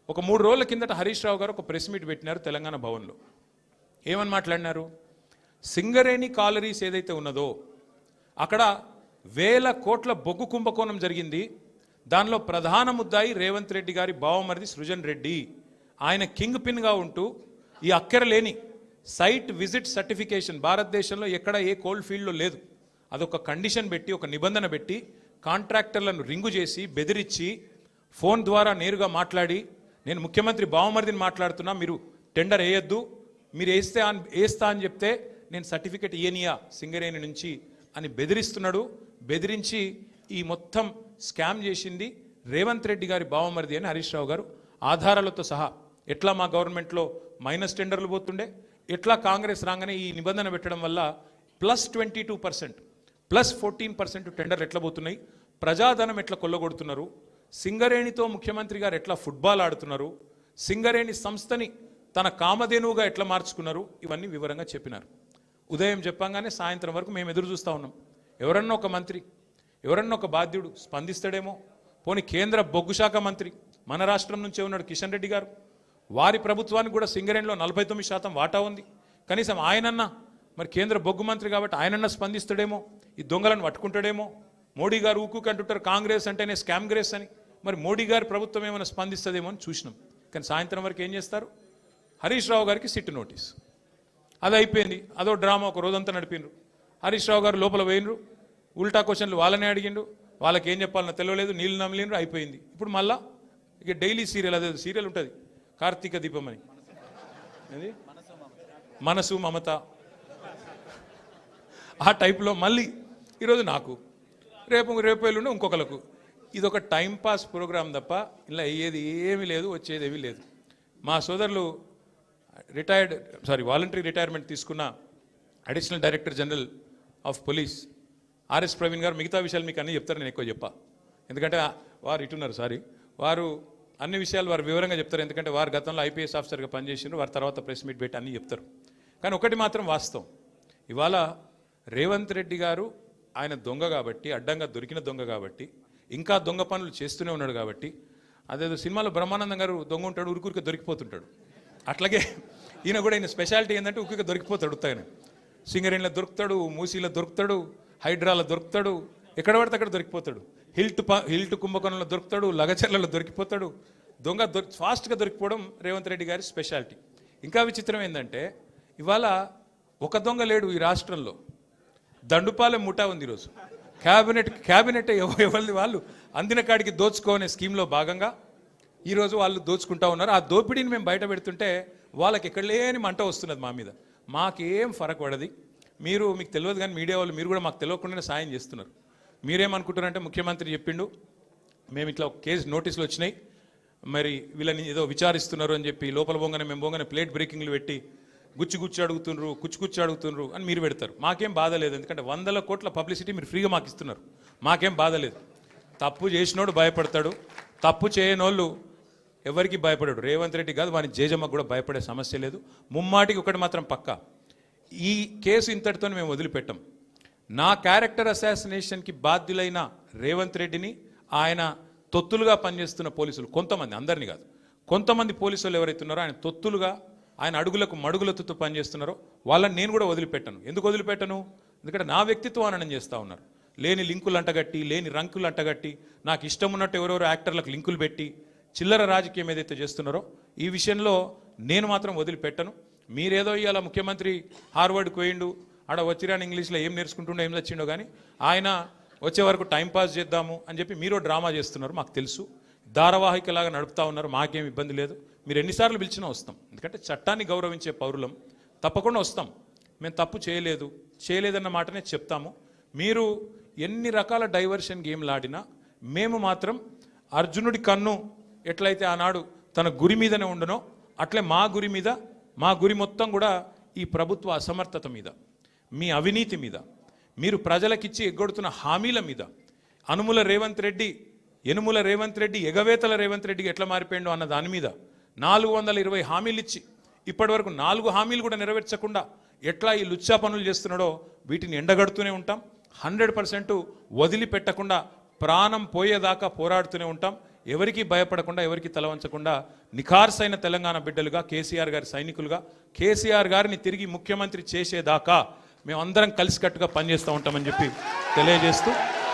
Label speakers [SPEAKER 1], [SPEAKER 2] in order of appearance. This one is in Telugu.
[SPEAKER 1] ఒక 3 రోజుల కిందట హరీష్ రావు గారు ఒక ప్రెస్ మీట్ పెట్టినారు తెలంగాణ భవన్లో. ఏమని మాట్లాడినారు? సింగరేణి కాలరీస్ ఏదైతే ఉన్నదో అక్కడ 1000 కోట్ల బొగ్గు కుంభకోణం జరిగింది. దానిలో ప్రధాన ముద్దాయి రేవంత్ రెడ్డి గారి బావమరిది సృజన్ రెడ్డి. ఆయన కింగ్ పిన్గా ఉంటూ ఈ అక్కరలేని సైట్ విజిట్ సర్టిఫికేషన్ భారతదేశంలో ఎక్కడ ఏ కోల్డ్ ఫీల్డ్లో లేదు. అదొక కండిషన్ పెట్టి, ఒక నిబంధన పెట్టి కాంట్రాక్టర్లను రింగు చేసి బెదిరించి ఫోన్ ద్వారా నేరుగా మాట్లాడి, నేను ముఖ్యమంత్రి బావమరిదిని మాట్లాడుతున్నా, మీరు టెండర్ వేయొద్దు, మీరు వేస్తా అని చెప్తే నేను సర్టిఫికెట్ ఇయనియా సింగరేణి నుంచి అని బెదిరిస్తున్నాడు. బెదిరించి ఈ మొత్తం స్కామ్ చేసింది రేవంత్ రెడ్డి గారి బావమరిది అని హరీష్ రావు గారు ఆధారాలతో సహా, ఎట్లా మా గవర్నమెంట్లో మైనస్ టెండర్లు పోతుండే, ఎట్లా కాంగ్రెస్ రాగానే ఈ నిబంధన పెట్టడం వల్ల +22% +14% టెండర్లు ఎట్లా పోతున్నాయి, ప్రజాధనం ఎట్లా కొల్లగొడుతున్నారు, సింగరేణితో ముఖ్యమంత్రి గారు ఎట్లా ఫుట్బాల్ ఆడుతున్నారు, సింగరేణి సంస్థని తన కామధేనువుగా ఎట్లా మార్చుకున్నారు, ఇవన్నీ వివరంగా చెప్పినారు. ఉదయం చెప్పంగానే సాయంత్రం వరకు మేము ఎదురు చూస్తూ ఉన్నాం. ఎవరన్నా ఒక మంత్రి, ఎవరన్నా ఒక బాధ్యుడు స్పందిస్తాడేమో. పోనీ కేంద్ర బొగ్గు శాఖ మంత్రి మన రాష్ట్రం నుంచే ఉన్నాడు కిషన్ రెడ్డి గారు, వారి ప్రభుత్వానికి కూడా సింగరేణిలో 49% వాటా ఉంది. కనీసం ఆయనన్నా, మరి కేంద్ర బొగ్గు మంత్రి కాబట్టి ఆయనన్నా స్పందిస్తాడేమో, ఈ దొంగలను పట్టుకుంటాడేమో. మోడీ గారు ఊకుకి అంటుంటారు కాంగ్రెస్ అంటేనే స్కామ్ గ్రేస్ అని, మరి మోడీ గారి ప్రభుత్వం ఏమైనా స్పందిస్తుందేమో అని చూసినాం. కానీ సాయంత్రం వరకు ఏం చేస్తారు? హరీష్ రావు గారికి సిట్ నోటీస్. అది అయిపోయింది, అదో డ్రామా ఒక రోజంతా నడిపిండ్రు. హరీష్ రావు గారు లోపల పోయినరు, ఉల్టా క్వశ్చన్లు వాళ్ళనే అడిగిండు, వాళ్ళకి ఏం చెప్పాలన్నా తెలియలేదు, నీళ్ళు నమిలిండ్రు, అయిపోయింది. ఇప్పుడు మళ్ళా ఇక డైలీ సీరియల్, అదే సీరియల్ ఉంటుంది కార్తీక దీపం అని, అది మనసు మమత, ఆ టైప్లో మళ్ళీ ఈరోజు నాకు, రేపు ఎల్లుండి ఇంకొకరికి. ఇది ఒక టైంపాస్ ప్రోగ్రాం తప్ప ఇలా అయ్యేది ఏమీ లేదు, వచ్చేది ఏమీ లేదు. మా సోదరులు వాలంటరీ రిటైర్మెంట్ తీసుకున్న additional director general of police RS Praveen గారు మిగతా విషయాలు మీకు అన్నీ చెప్తారు, నేను ఎక్కువ చెప్పా. ఎందుకంటే వారు ఇటున్నారు, వారు అన్ని విషయాలు వారు వివరంగా చెప్తారు. ఎందుకంటే వారు గతంలో ఐపీఎస్ ఆఫీసర్గా పనిచేసినారు, వారి తర్వాత ప్రెస్ మీట్ పెట్టి అన్నీ చెప్తారు. కానీ ఒకటి మాత్రం వాస్తవం, ఇవాళ రేవంత్ రెడ్డి గారు ఆయన దొంగ కాబట్టి, అడ్డంగా దొరికిన దొంగ కాబట్టి, ఇంకా దొంగ పనులు చేస్తూనే ఉన్నాడు కాబట్టి, అదేదో సినిమాలో బ్రహ్మానందం గారు దొంగ ఉంటాడు, ఉరికి దొరికిపోతుంటాడు, అట్లాగే ఈయన కూడా ఈయన స్పెషాలిటీ ఏంటంటే ఉరికి దొరికిపోతాడు. ఉత్తగానే సింగరేణిలో దొరుకుతాడు, మూసీలో దొరుకుతాడు, హైడ్రాలో దొరుకుతాడు, ఎక్కడ పడితే అక్కడ దొరికిపోతాడు, హిల్ట్ కుంభకోణంలో దొరుకుతాడు, లగచర్లలో దొరికిపోతాడు. దొంగ ఫాస్ట్గా దొరికిపోవడం రేవంత్ రెడ్డి గారి స్పెషాలిటీ. ఇంకా విచిత్రం ఏంటంటే ఇవాళ ఒక దొంగ లేడు ఈ రాష్ట్రంలో, దండుపాలెం ముఠా ఉంది ఈరోజు. క్యాబినెట్ ఎవరిది వాళ్ళు అందిన కాడికి దోచుకోనే స్కీమ్లో భాగంగా ఈరోజు వాళ్ళు దోచుకుంటా ఉన్నారు. ఆ దోపిడీని మేము బయట పెడుతుంటే వాళ్ళకి ఎక్కడ లేని మంట వస్తున్నది మా మీద. మాకేం ఫరక్ పడది. మీకు తెలియదు కానీ మీడియా వాళ్ళు మీరు కూడా మాకు తెలియకుండానే సాయం చేస్తున్నారు. మీరేమనుకుంటారంటే ముఖ్యమంత్రి చెప్పిండు, మేము ఇట్లా కేసు నోటీసులు వచ్చినాయి, మరి వీళ్ళని ఏదో విచారిస్తున్నారు అని చెప్పి లోపల మేము పోగానే ప్లేట్ బ్రేకింగ్లు పెట్టి గుచ్చి అడుగుతుండ్రు అని మీరు పెడతారు. మాకేం బాధ లేదు, ఎందుకంటే 100 కోట్ల పబ్లిసిటీ మీరు ఫ్రీగా మాకు ఇస్తున్నారు, మాకేం బాధ లేదు. తప్పు చేసినోడు భయపడతాడు, తప్పు చేయనోళ్ళు ఎవరికి భయపడాడు. రేవంత్ రెడ్డి కాదు, వాని జేజమ్మకు కూడా భయపడే సమస్య లేదు. ముమ్మాటికి ఒకటి మాత్రం పక్కా, ఈ కేసు ఇంతటితో మేము వదిలిపెట్టాం. నా క్యారెక్టర్ అసాసినేషన్కి బాధ్యులైన రేవంత్ రెడ్డిని, ఆయన తొత్తులుగా పనిచేస్తున్న పోలీసులు కొంతమంది, అందరినీ కాదు, కొంతమంది పోలీసులు ఎవరైతే ఉన్నారో ఆయన తొత్తులుగా, ఆయన అడుగులకు మడుగులతో పనిచేస్తున్నారో వాళ్ళని నేను కూడా వదిలిపెట్టను. ఎందుకు వదిలిపెట్టను? ఎందుకంటే నా వ్యక్తిత్వం అననం చేస్తూ ఉన్నారు. లేని లింకులు అంటగట్టి, లేని రంకులు అంటగట్టి, నాకు ఇష్టం ఉన్నట్టు ఎవరెవరో యాక్టర్లకు లింకులు పెట్టి చిల్లర రాజకీయం ఏదైతే చేస్తున్నారో ఈ విషయంలో నేను మాత్రం వదిలిపెట్టను. మీరేదో ఇవాళ ముఖ్యమంత్రి హార్వర్డ్కి పోయిండు, ఆడ వచ్చిరాని ఇంగ్లీష్లో ఏం నేర్చుకుంటుండో ఏం వచ్చిండో కానీ ఆయన వచ్చే వరకు టైంపాస్ చేద్దాము అని చెప్పి మీరు డ్రామా చేస్తున్నారు, మాకు తెలుసు. ధారావాహికలాగా నడుపుతా ఉన్నారు, మాకేం ఇబ్బంది లేదు. మీరు ఎన్నిసార్లు పిలిచినా వస్తాం, ఎందుకంటే చట్టాన్ని గౌరవించే పౌరులం, తప్పకుండా వస్తాం. మేము తప్పు చేయలేదన్న మాటనే చెప్తాము. మీరు ఎన్ని రకాల డైవర్షన్ గేమ్లు ఆడినా మేము మాత్రం అర్జునుడి కన్ను ఎట్లయితే ఆనాడు తన గురి మీదనే ఉండనో అట్లే మా గురి మొత్తం కూడా ఈ ప్రభుత్వ అసమర్థత మీద, మీ అవినీతి మీద, మీరు ప్రజలకిచ్చి ఎగ్గొడుతున్న హామీల మీద, యనుమల రేవంత్ రెడ్డి ఎగవేతల రేవంత్ రెడ్డికి ఎట్లా మారిపోయిండో అన్న దాని మీద 420 హామీలు ఇచ్చి ఇప్పటి వరకు 4 హామీలు కూడా నెరవేర్చకుండా ఎట్లా ఈ లుచ్చా పనులు చేస్తున్నాడో వీటిని ఎండగడుతూనే ఉంటాం. 100% వదిలిపెట్టకుండా ప్రాణం పోయేదాకా పోరాడుతూనే ఉంటాం. ఎవరికి భయపడకుండా ఎవరికి తలవంచకుండా నిఖార్సైన తెలంగాణ బిడ్డలుగా కేసీఆర్ గారి సైనికులుగా కేసీఆర్ గారిని తిరిగి ముఖ్యమంత్రి చేసేదాకా మేమందరం కలిసికట్టుగా పనిచేస్తూ ఉంటామని చెప్పి తెలియజేస్తూ